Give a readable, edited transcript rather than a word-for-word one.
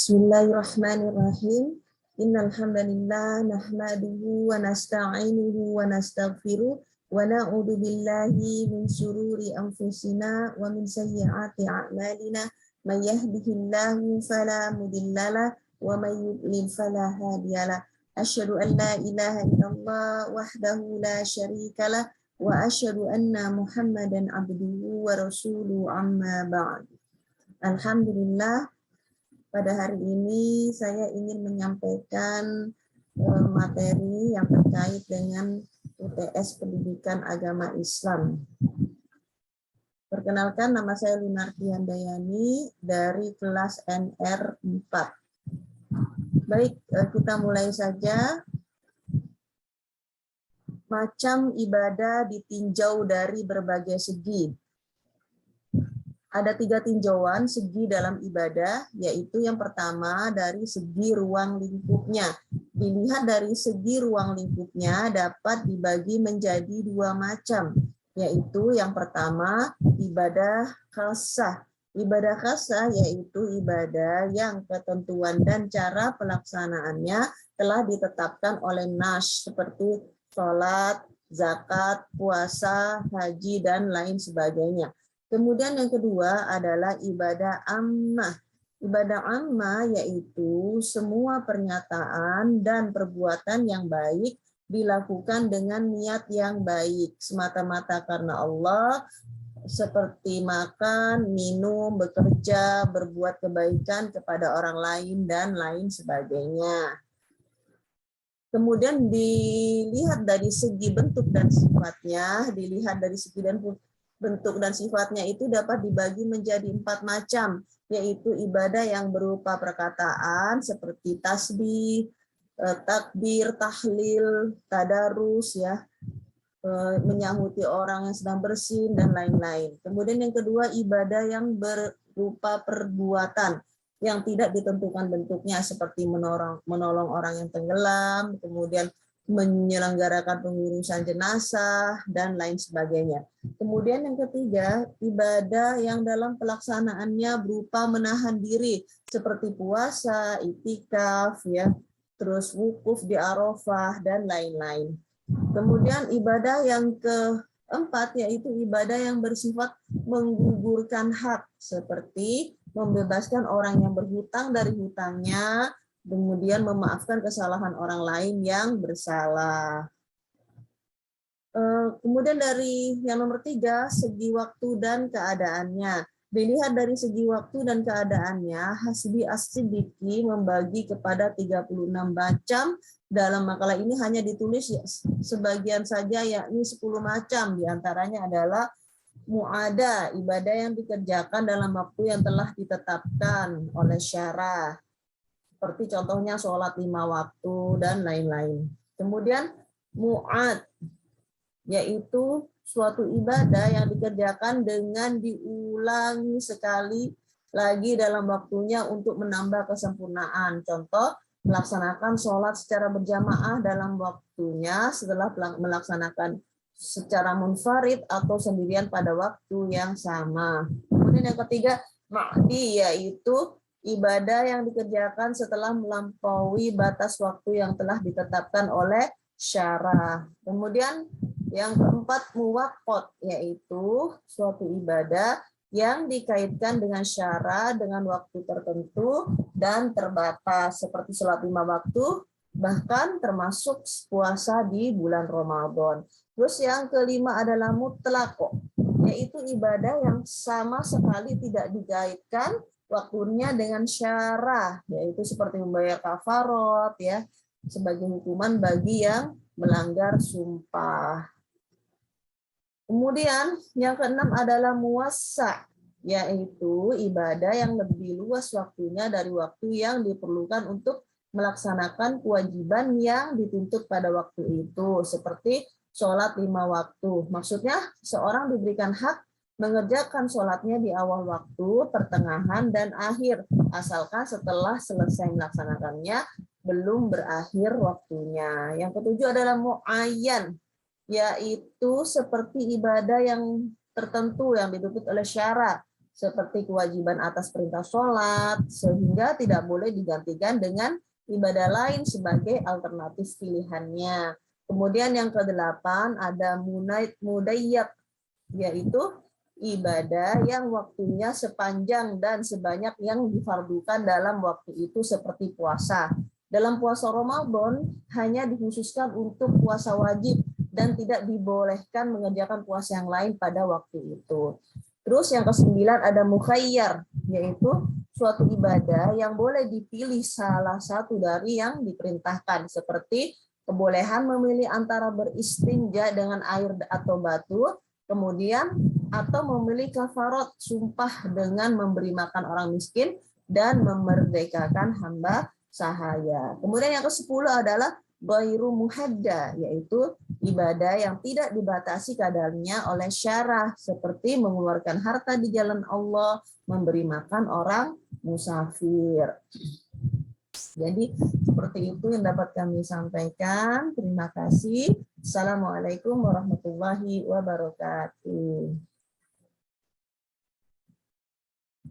Bismillahirrahmanirrahim. Innal hamdalillah nahmaduhu wa nasta'inuhu wa nastaghfiruh wa na'udzu billahi min syururi anfusina wa min sayyiati a'malina. May yahdihillahu fala mudhillalah wa may yudlil fala hadiyalah. Asyhadu an la ilaha illallah wahdahu la syarikalah wa asyhadu anna Muhammadan abduhu wa rasuluhu amma ba'd. Alhamdulillah, pada hari ini saya ingin menyampaikan materi yang terkait dengan UTS Pendidikan Agama Islam. Perkenalkan, nama saya Lunarti Handayani dari kelas NR 4. Baik, kita mulai saja. Macam ibadah ditinjau dari berbagai segi. Ada 3 tinjauan segi dalam ibadah, yaitu yang pertama dari segi ruang lingkupnya. Dilihat dari segi ruang lingkupnya dapat dibagi menjadi 2 macam, yaitu yang pertama ibadah khassah. Ibadah khassah yaitu ibadah yang ketentuan dan cara pelaksanaannya telah ditetapkan oleh nas, seperti sholat, zakat, puasa, haji, dan lain sebagainya. Kemudian yang kedua adalah ibadah ammah. Ibadah ammah yaitu semua pernyataan dan perbuatan yang baik dilakukan dengan niat yang baik, semata-mata karena Allah, seperti makan, minum, bekerja, berbuat kebaikan kepada orang lain, dan lain sebagainya. Kemudian dilihat dari segi bentuk dan sifatnya, bentuk dan sifatnya itu dapat dibagi menjadi 4 macam, yaitu ibadah yang berupa perkataan seperti tasbih, takbir, tahlil, tadarus, ya, menyambuti orang yang sedang bersin, dan lain-lain. Kemudian yang kedua, ibadah yang berupa perbuatan yang tidak ditentukan bentuknya, seperti menolong orang yang tenggelam, kemudian menyelenggarakan pengurusan jenazah, dan lain sebagainya. Kemudian yang ketiga, ibadah yang dalam pelaksanaannya berupa menahan diri, seperti puasa, iktikaf, ya, terus wukuf di Arafah, dan lain-lain. Kemudian ibadah yang keempat yaitu ibadah yang bersifat menggugurkan hak, seperti membebaskan orang yang berhutang dari hutangnya, kemudian memaafkan kesalahan orang lain yang bersalah. Kemudian dari yang nomor 3, segi waktu dan keadaannya. Dilihat dari segi waktu dan keadaannya, Hasbi As-Siddiqi membagi kepada 36 macam. Dalam makalah ini hanya ditulis sebagian saja, yakni 10 macam. Di antaranya adalah mu'ada, ibadah yang dikerjakan dalam waktu yang telah ditetapkan oleh syara, seperti contohnya sholat 5 waktu, dan lain-lain. Kemudian mu'ad, yaitu suatu ibadah yang dikerjakan dengan diulangi sekali lagi dalam waktunya untuk menambah kesempurnaan. Contoh, melaksanakan sholat secara berjamaah dalam waktunya setelah melaksanakan secara munfarid atau sendirian pada waktu yang sama. Kemudian yang ketiga, ma'di, yaitu ibadah yang dikerjakan setelah melampaui batas waktu yang telah ditetapkan oleh syara. Kemudian yang keempat, muwaqqat, yaitu suatu ibadah yang dikaitkan dengan syara dengan waktu tertentu dan terbatas, seperti sholat 5 waktu, bahkan termasuk puasa di bulan Ramadan. Terus yang kelima adalah mutlaq, yaitu ibadah yang sama sekali tidak dikaitkan waktunya dengan syara, yaitu seperti membayar kafarat, ya, sebagai hukuman bagi yang melanggar sumpah. Kemudian yang keenam adalah muwassa, yaitu ibadah yang lebih luas waktunya dari waktu yang diperlukan untuk melaksanakan kewajiban yang dituntut pada waktu itu, seperti sholat 5 waktu. Maksudnya seorang diberikan hak mengerjakan sholatnya di awal waktu, pertengahan, dan akhir, asalkan setelah selesai melaksanakannya belum berakhir waktunya. Yang ketujuh adalah muayyan, yaitu seperti ibadah yang tertentu yang dituntut oleh syara, seperti kewajiban atas perintah sholat, sehingga tidak boleh digantikan dengan ibadah lain sebagai alternatif pilihannya. Kemudian yang kedelapan ada mudayyab, yaitu ibadah yang waktunya sepanjang dan sebanyak yang difardukan dalam waktu itu seperti puasa. Dalam puasa Ramadan hanya dikhususkan untuk puasa wajib dan tidak dibolehkan mengerjakan puasa yang lain pada waktu itu. Terus yang kesembilan ada mukhayyar, yaitu suatu ibadah yang boleh dipilih salah satu dari yang diperintahkan, seperti kebolehan memilih antara beristinja dengan air atau batu, kemudian atau memilih kafarat, sumpah dengan memberi makan orang miskin dan memerdekakan hamba sahaya. Kemudian yang ke-10 adalah ghairu muhadda, yaitu ibadah yang tidak dibatasi kadarnya oleh syarah, seperti mengeluarkan harta di jalan Allah, memberi makan orang musafir. Jadi seperti itu yang dapat kami sampaikan. Terima kasih. Assalamualaikum warahmatullahi wabarakatuh.